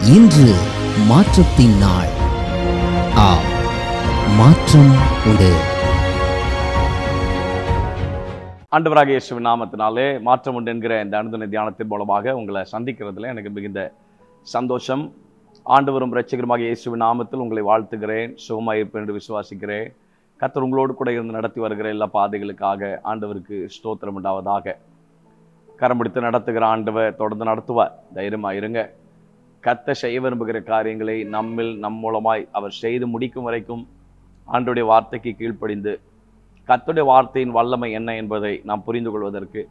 இன்று மாற்றத்தின் நாள். ஆம், மாற்றம் உண்டு. ஆண்டவராகிய இயேசுவின் நாமத்தினாலே மாற்றம் உண்டு என்கிற இந்த அனுதின தியானத்தின் மூலமாக உங்களை சந்திக்கிறதுல எனக்கு மிகுந்த சந்தோஷம். ஆண்டவரும் இரட்சகருமாகிய இயேசுவின் நாமத்தில் உங்களை வாழ்த்துகிறேன். சுகமாக இருப்பேன் என்று விசுவாசிக்கிறேன். கர்த்தர் உங்களோடு கூட இருந்து நடத்தி வருகிற எல்லா பாதைகளுக்காக ஆண்டவருக்கு ஸ்தோத்திரம் உண்டாவதாக. கரம் பிடித்து நடத்துகிற ஆண்டவர் தொடர்ந்து நடத்துவார். தைரியமாக இருங்க. கர்த்தர் செய்ய விரும்புகிற காரியங்களை நம் மூலமாய் அவர் செய்து முடிக்கும் வரைக்கும் ஆண்டவருடைய வார்த்தைக்கு கீழ்ப்படிந்து கர்த்தருடைய வார்த்தையின் வல்லமை என்ன என்பதை நாம் புரிந்து கொள்வதற்கு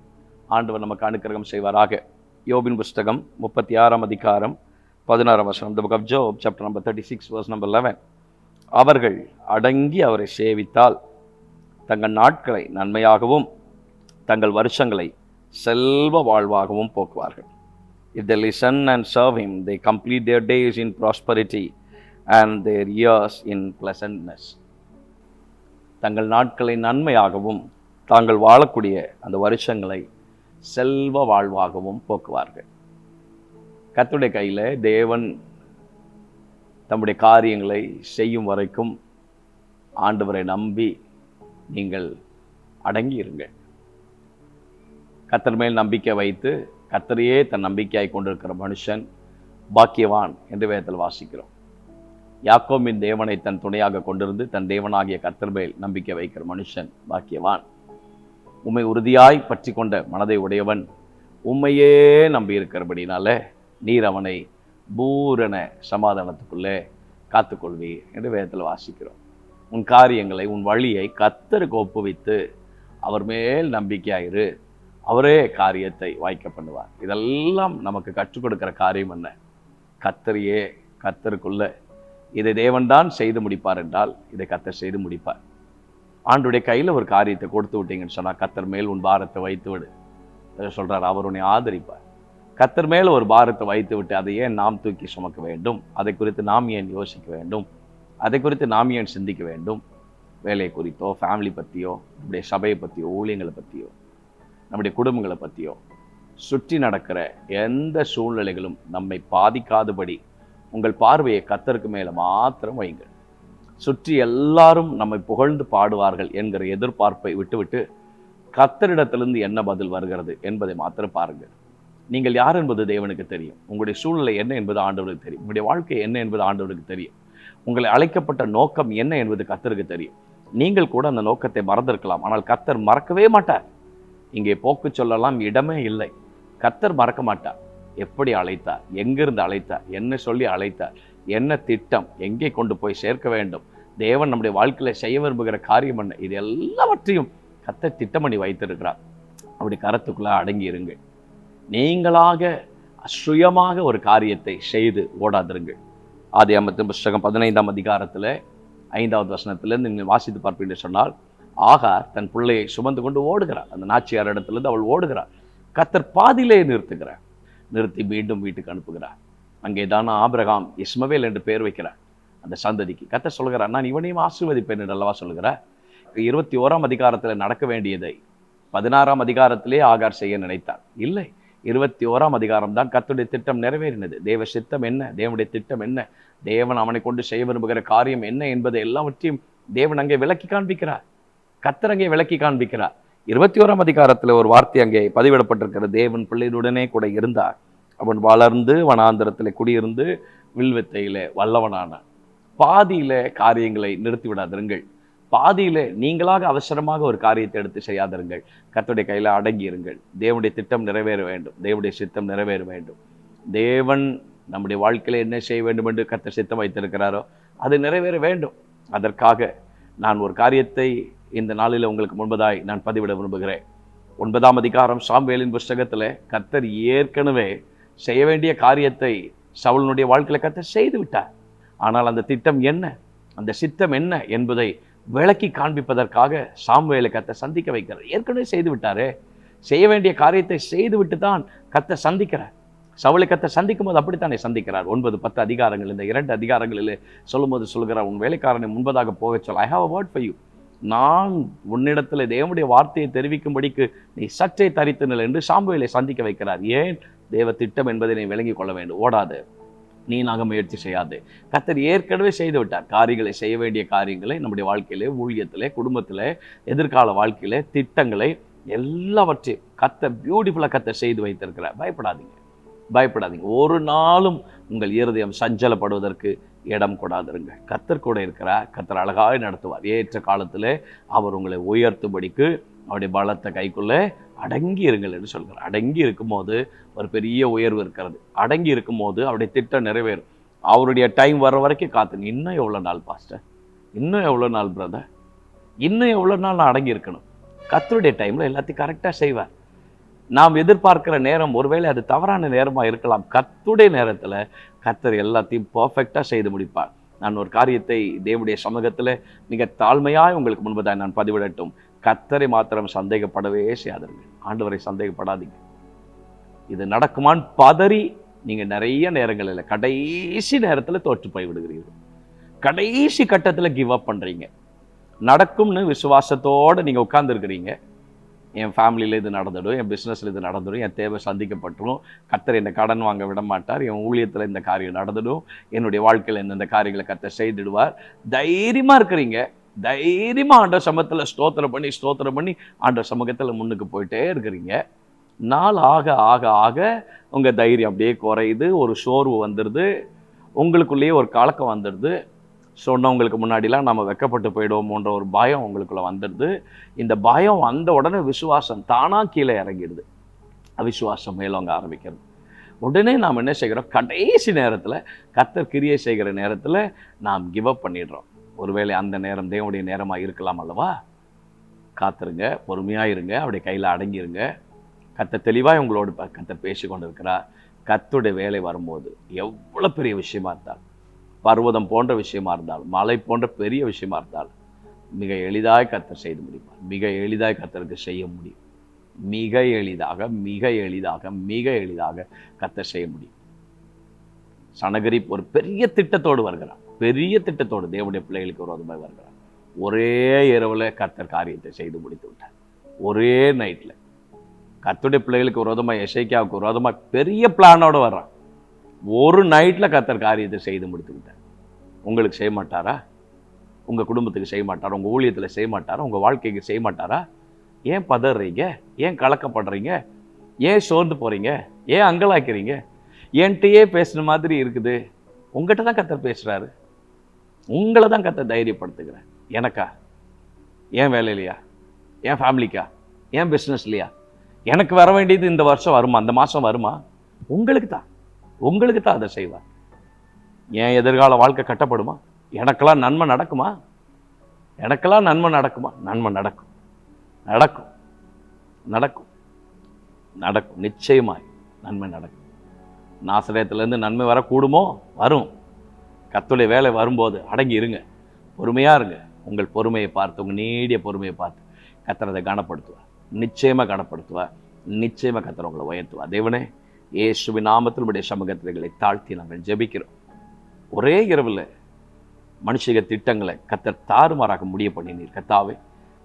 ஆண்டவர் நமக்கு அனுக்கிரகம் செய்வாராக. யோபின் புஸ்தகம் 36ஆம் அதிகாரம் 16ஆம் வசனம். The book of Job, chapter number 36, verse number 11. அவர்கள் அடங்கி அவரை சேவித்தால் தங்கள் நாட்களை நன்மையாகவும் தங்கள் வருஷங்களை செல்வ வாழ்வாகவும் போக்குவார்கள். If they listen and serve him, they complete their days in prosperity and their years in pleasantness. தங்கள் நாட்களை நன்மையாகவும் தாங்கள் வாழக்கூடிய அந்த வருஷங்களை செல்வ வாழ்வாகவும் போக்குவார்கள். கர்த்தருடைய கையில் தேவன் தம்முடைய காரியங்களை செய்யும் வரைக்கும் ஆண்டவரை நம்பி நீங்கள் அடங்கி இருங்கள். கர்த்தர் மேல் நம்பிக்கை வைத்து கர்த்தரையே தன் நம்பிக்கையாய் கொண்டிருக்கிற மனுஷன் பாக்கியவான் என்று வேதத்தில் வாசிக்கிறோம். யாக்கோபின் தேவனை தன் துணையாக கொண்டிருந்து தன் தேவனாகிய கர்த்தர் மேல் நம்பிக்கை வைக்கிற மனுஷன் பாக்கியவான். உம்மை உறுதியாய் பற்றி கொண்ட மனதை உடையவன் உம்மையே நம்பி இருக்கிறபடினால நீர் அவனை பூரண சமாதானத்துக்குள்ளே காத்துக்கொள்வீர் என்று வேதத்தில் வாசிக்கிறோம். உன் காரியங்களை உன் வழியை கர்த்தருக்கு ஒப்புவித்து அவர் மேல் நம்பிக்கையாயிரு, அவரே காரியத்தை வாய்க்க பண்ணுவார். இதெல்லாம் நமக்கு கற்றுக் கொடுக்கிற காரியம் என்ன? கர்த்தரையே கர்த்தருக்குள்ள இதை தேவன்தான் செய்து முடிப்பார் என்றால் இதை கர்த்தர் செய்து முடிப்பார். ஆண்டுடைய கையில் ஒரு காரியத்தை கொடுத்து விட்டீங்கன்னு சொன்னால் கர்த்தர் மேல் உன் பாரத்தை வைத்து விடு சொல்றார். அவர் உன்னை ஆதரிப்பார். கர்த்தர் மேல் ஒரு பாரத்தை வைத்து விட்டு அதை ஏன் நாம் தூக்கி சுமக்க வேண்டும்? அதை குறித்து நாம் ஏன் யோசிக்க வேண்டும்? அதை குறித்து நாம் ஏன் சிந்திக்க வேண்டும்? வேலையை குறித்தோ, ஃபேமிலி பற்றியோ, நம்முடைய சபையை பற்றியோ, ஊழியங்களை பற்றியோ, நம்முடைய குடும்பங்களை பற்றியோ, சுற்றி நடக்கிற எந்த சூழ்நிலைகளும் நம்மை பாதிக்காதபடி உங்கள் பார்வையை கர்த்தருக்கு மேலே மாத்திரம் வைங்கள். சுற்றி எல்லாரும் நம்மை புகழ்ந்து பாடுவார்கள் என்கிற எதிர்பார்ப்பை விட்டுவிட்டு கர்த்தரிடத்திலிருந்து என்ன பதில் வருகிறது என்பதை மாத்திரம் பாருங்கள். நீங்கள் யார் என்பது தேவனுக்கு தெரியும். உங்களுடைய சூழ்நிலை என்ன என்பது ஆண்டவருக்கு தெரியும். உங்களுடைய வாழ்க்கை என்ன என்பது ஆண்டவருக்கு தெரியும். உங்களை அழைக்கப்பட்ட நோக்கம் என்ன என்பது கர்த்தருக்கு தெரியும். நீங்கள் கூட அந்த நோக்கத்தை மறந்திருக்கலாம், ஆனால் கர்த்தர் மறக்கவே மாட்டார். இங்கே போக்கு சொல்லலாம் இடமே இல்லை. கர்த்தர் மறக்க மாட்டார். எப்படி அழைத்தார், எங்கிருந்து அழைத்தார், என்ன சொல்லி அழைத்தார், என்ன திட்டம், எங்கே கொண்டு போய் சேர்க்க வேண்டும், தேவன் நம்முடைய வாழ்க்கையில் செய்ய விரும்புகிற காரியம் என்ன, இது எல்லாவற்றையும் கர்த்தர் திட்டம் பண்ணி வைத்திருக்கிறார். அப்படி கரத்துக்குள்ள அடங்கி இருங்கள். நீங்களாக சுயமாக ஒரு காரியத்தை செய்து ஓடாதிருங்கள். ஆதியாகமத்தின் புஸ்தகம் 15ஆம் அதிகாரத்தில் 5வது வசனத்திலிருந்து நீங்கள் வாசித்து பார்ப்பீர்கள் சொன்னால், ஆகார் தன் பிள்ளையை சுமந்து கொண்டு ஓடுகிறார். அந்த நாச்சியார் இடத்திலிருந்து அவள் ஓடுகிறார். கர்த்தர் பாதியிலே நிறுத்துகிறார். நிறுத்தி மீண்டும் வீட்டுக்கு அனுப்புகிறார். அங்கே தானே ஆபிரகாம் இஸ்மவேல் என்று பெயர் வைக்கிறார் அந்த சந்ததிக்கு. கர்த்தர் சொல்கிறார், நான் இவனையும் ஆசீர்வதிப்பேன் என்று அல்லவா சொல்கிறார். 21ஆம் அதிகாரத்தில் நடக்க வேண்டியதை 16ஆம் அதிகாரத்திலே ஆகார் செய்ய நினைத்தார். இல்லை, 21ஆம் அதிகாரம் தான் கர்த்தருடைய திட்டம் நிறைவேறினது. தேவ சித்தம் என்ன, தேவனுடைய திட்டம் என்ன, தேவன் அவனை கொண்டு செய்ய விரும்புகிற காரியம் என்ன என்பதை எல்லாவற்றையும் தேவன் அங்கே விளக்கி காண்பிக்கிறார். கர்த்தர் அங்கே விளக்கி காண்பிக்கிறார். 21ஆம் அதிகாரத்தில் ஒரு வார்த்தை அங்கே பதிவிடப்பட்டிருக்கிற, தேவன் பிள்ளையுடனே கூட இருந்தார். அவன் வளர்ந்து வனாந்தரத்தில் குடியிருந்து வில்வித்தையிலே வல்லவனானான். பாதியில காரியங்களை நிறுத்தி விடாதிருங்கள். பாதியில நீங்களாக அவசரமாக ஒரு காரியத்தை எடுத்து செய்யாதிருங்கள். கர்த்தருடைய கையில் அடங்கி இருங்கள். தேவனுடைய திட்டம் நிறைவேற வேண்டும். தேவனுடைய சித்தம் நிறைவேற வேண்டும். தேவன் நம்முடைய வாழ்க்கையில் என்ன செய்ய வேண்டும் என்று கர்த்தர் சித்தம் வைத்திருக்கிறாரோ அது நிறைவேற வேண்டும். அதற்காக நான் ஒரு காரியத்தை இந்த நாளில் உங்களுக்கு முன்பதாய் நான் பதிவிட விரும்புகிறேன். 9ஆம் அதிகாரம் சாமுவேலின் புஸ்தகத்தில் கர்த்தர் ஏற்கனவே செய்ய வேண்டிய காரியத்தை சவுலினுடைய வாழ்க்கையில் கர்த்தர் செய்து விட்டார். ஆனால் அந்த திட்டம் என்ன, அந்த சித்தம் என்ன என்பதை விளக்கி காண்பிப்பதற்காக சாமுவேலை கர்த்தர் சந்திக்க வைக்கிறார். ஏற்கனவே செய்து விட்டாரே, செய்ய வேண்டிய காரியத்தை செய்து விட்டு தான் கர்த்தர் சந்திக்கிறார். சவுலை கர்த்தர் சந்திக்கும் போது அப்படித்தானே சந்திக்கிறார். 9-10 அதிகாரங்கள், இந்த 2 அதிகாரங்களில் சொல்லும் போது சொல்கிறார், உன் வேலைக்காரனை முன்பதாக போக சொல். I have a word for you. நான் உன்னிடத்தில் தேவனுடைய வார்த்தையை தெரிவிக்கும்படிக்கு நீ சற்றே தரித்து நில் என்று சாமுவேலை சந்திக்க வைக்கிறார். ஏன்? தேவ திட்டம் என்பதை நீ விளங்கி கொள்ள வேண்டும். ஓடாது. நீனாக முயற்சி செய்யாது. கர்த்தர் ஏற்கனவே செய்து விட்டார். காரியங்களை செய்ய வேண்டிய காரியங்களை நம்முடைய வாழ்க்கையிலே, ஊழியத்திலே, குடும்பத்திலே, எதிர்கால வாழ்க்கையிலே, திட்டங்களை எல்லாவற்றையும் கர்த்தர் பியூட்டிஃபுல்லாக கர்த்தர் செய்து வைத்திருக்கிறார். பயப்படாதீங்க, பயப்படாதீங்க. ஒரு நாளும் உங்கள் இருதயம் சஞ்சலப்படுவதற்கு இடம் கொடாதிருங்க. கர்த்தர் கூட இருக்கிறார். கர்த்தர் அழகாக நடத்துவார். ஏற்ற காலத்தில் அவர் உங்களை உயர்த்தும்படிக்கு அவருடைய பலத்த கைக்குள்ளே அடங்கி இருங்கள் என்று சொல்கிறார். அடங்கி இருக்கும்போது ஒரு பெரிய உயர்வு இருக்கிறது. அடங்கி இருக்கும்போது அவருடைய திட்டம் நிறைவேறும். அவருடைய டைம் வர வரைக்கும் காத்துங்க. இன்னும் எவ்வளோ நாள் பாஸ்டர், இன்னும் எவ்வளோ நாள் பிரதர், இன்னும் எவ்வளோ நாள் நான் அடங்கி இருக்கணும்? கர்த்தருடைய டைமில் எல்லாத்தையும் கரெக்டாக செய்வார். நாம் எதிர்பார்க்கிற நேரம் ஒருவேளை அது தவறான நேரமாக இருக்கலாம். கர்த்தருடைய நேரத்தில் கர்த்தர் எல்லாத்தையும் பர்ஃபெக்டாக செய்து முடிப்பார். நான் ஒரு காரியத்தை தேவனுடைய சமூகத்தில் மிக தாழ்மையாக உங்களுக்கு முன்பதாக நான் பதிவிடட்டும். கர்த்தரை மாத்திரம் சந்தேகப்படவே செய்யாதீர்கள். ஆண்டவரை சந்தேகப்படாதீங்க. இது நடக்குமான்னு பதறி நீங்கள் நிறைய நேரங்களில் கடைசி நேரத்தில் தோற்று போய் விடுகிறீர்கள். கடைசி கட்டத்தில் கிவ் அப் பண்ணுறீங்க. நடக்கும்னு விசுவாசத்தோடு நீங்கள் உட்கார்ந்துருக்கிறீங்க. என் ஃபேமிலியில் இது நடந்துடும், என் பிஸ்னஸில் இது நடந்துடும், என் தேவை சந்திக்கப்பட்டுரும், கர்த்தர் என்னை கடன் வாங்க விட மாட்டார், என் ஊழியத்தில் இந்த காரியம் நடந்துடும், என்னுடைய வாழ்க்கையில் இந்த காரியங்களை கர்த்தர் செய்துடுவார். தைரியமாக இருக்கிறீங்க. தைரியமாக ஆண்டவர் சமூகத்தில் ஸ்தோத்திரம் பண்ணி ஆண்டவர் சமூகத்தில் முன்னுக்கு போயிட்டே இருக்கிறீங்க. நாள் ஆக ஆக ஆக உங்கள் தைரியம் அப்படியே குறையுது. ஒரு சோர்வு வந்துடுது, உங்களுக்குள்ளேயே ஒரு கலக்கம் வந்துடுது. சொன்னவங்களுக்கு முன்னாடிலாம் நம்ம வெக்கப்பட்டு போயிடுவோமோன்ற ஒரு பயம் உங்களுக்குள்ள வந்துடுது. இந்த பயம் வந்த உடனே விசுவாசம் தானாக கீழே இறங்கிடுது. அவிசுவாசம் மேலோங்க ஆரம்பிக்கிறது. உடனே நாம் என்ன செய்கிறோம்? கடைசி நேரத்தில் கர்த்தர் கிரியை செய்கிற நேரத்தில் நாம் கிவ் அப் பண்ணிடுறோம். ஒருவேளை அந்த நேரம் தேவனுடைய நேரமாக இருக்கலாம் அல்லவா? காத்துருங்க, பொறுமையாக இருங்க, அவருடைய கையில் அடங்கிருங்க. கர்த்தர் தெளிவாக உங்களோடு கர்த்தர் பேசி கொண்டு இருக்கிறார். கர்த்தருடைய வேலை வரும்போது எவ்வளோ பெரிய விஷயமா இருந்தாலும், பர்வதம் போன்ற விஷயமா இருந்தாலும், மலை போன்ற பெரிய விஷயமா இருந்தாலும் மிக எளிதாய் கர்த்தர் செய்து முடிப்பார். மிக எளிதாய் கர்த்தருக்கு செய்ய முடியும். மிக எளிதாக மிக எளிதாக மிக எளிதாக கர்த்தர் செய்ய முடியும். சனகரிப் ஒரு பெரிய திட்டத்தோடு வருகிறார். பெரிய திட்டத்தோடு தேவனுடைய பிள்ளைகளுக்கு விரோதமாக வருகிறார். ஒரே இரவில் கர்த்தர் காரியத்தை செய்து முடித்து விட்டார். ஒரே நைட்டில் கர்த்தருடைய பிள்ளைகளுக்கு விரோதமாக, எசேக்கியாவுக்கு விரோதமாக பெரிய பிளானோடு வர்றான். ஒரு நைட்டில் கர்த்தர் காரியத்தை செய்து முடித்துக்கிட்டார். உங்களுக்கு செய்ய மாட்டாரா? உங்கள் குடும்பத்துக்கு செய்ய மாட்டாரா? உங்கள் ஊழியத்தில் செய்ய மாட்டாரா? உங்கள் வாழ்க்கைக்கு செய்ய மாட்டாரா? ஏன் பதறீங்க? ஏன் கலக்கப்படுறீங்க? ஏன் சோர்ந்து போகிறீங்க? ஏன் அங்கலாக்கிறீங்க? என்கிட்டயே பேசுன மாதிரி இருக்குது. உங்கள்கிட்ட தான் கர்த்தர் பேசுகிறாரு. உங்களை தான் கர்த்தர் தைரியப்படுத்துகிறேன். எனக்கா? ஏன் வேலையிலையா? ஏன் ஃபேமிலிக்கா? ஏன் பிஸ்னஸ்லையா? எனக்கு வர வேண்டியது இந்த வருஷம் வருமா? அந்த மாதம் வருமா? உங்களுக்கு தான் அதை செய்வார். என் எதிர்கால வாழ்க்கை கட்டப்படுமா? எனக்கெல்லாம் நன்மை நடக்குமா? நன்மை நடக்கும். நிச்சயமாய் நன்மை நடக்கும். நாசரேத்திலேருந்து நன்மை வரக்கூடுமோ? வரும். கர்த்தருடைய வேலை வரும்போது அடங்கி இருங்க, பொறுமையாக இருங்க. உங்கள் பொறுமையை பார்த்து, உங்கள் நீடிய பொறுமையை பார்த்து கர்த்தர் அதை கனப்படுத்துவார். நிச்சயமாக கனப்படுத்துவார். நிச்சயமாக கர்த்தர் உங்களை உயர்த்துவார். தேவனே, இயேசுவின் நாமத்தில் உடைய சமூகத்திலே தாழ்த்தி நாங்கள் ஜெபிக்கிறோம். ஒரே இரவில் மனுஷக திட்டங்களை கர்த்தர் தாறுமாறாக முடிய பண்ணினீர். கர்த்தாவே,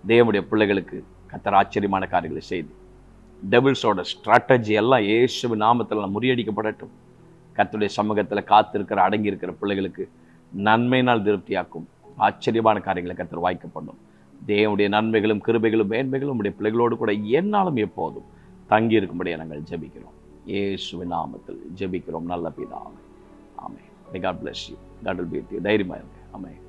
தேவனுடைய பிள்ளைகளுக்கு கர்த்தர் ஆச்சரியமான காரியங்களை செய்து டெபிள்ஸோட ஸ்ட்ராட்டஜி எல்லாம் இயேசுவின் நாமத்தில் முறியடிக்கப்படட்டும். கர்த்தருடைய சமூகத்தில் காத்திருக்கிற அடங்கி இருக்கிற பிள்ளைகளுக்கு நன்மையினால் திருப்தியாக்கும் ஆச்சரியமான காரியங்களை கர்த்தர் வாய்க்கப்படும். தேவனுடைய நன்மைகளும் கிருபைகளும் மேன்மைகளும் உடைய பிள்ளைகளோடு கூட என்னாலும் எப்போதும் தங்கி இருக்கும்படியாக நாங்கள் ஜெபிக்கிறோம். இயேசுவின் நாமத்தில் ஜெபிக்கிறோம் நல்ல பிதாவே. ஆமென். God bless you. God will be with you. தைரியமாக இருங்க. ஆமென்.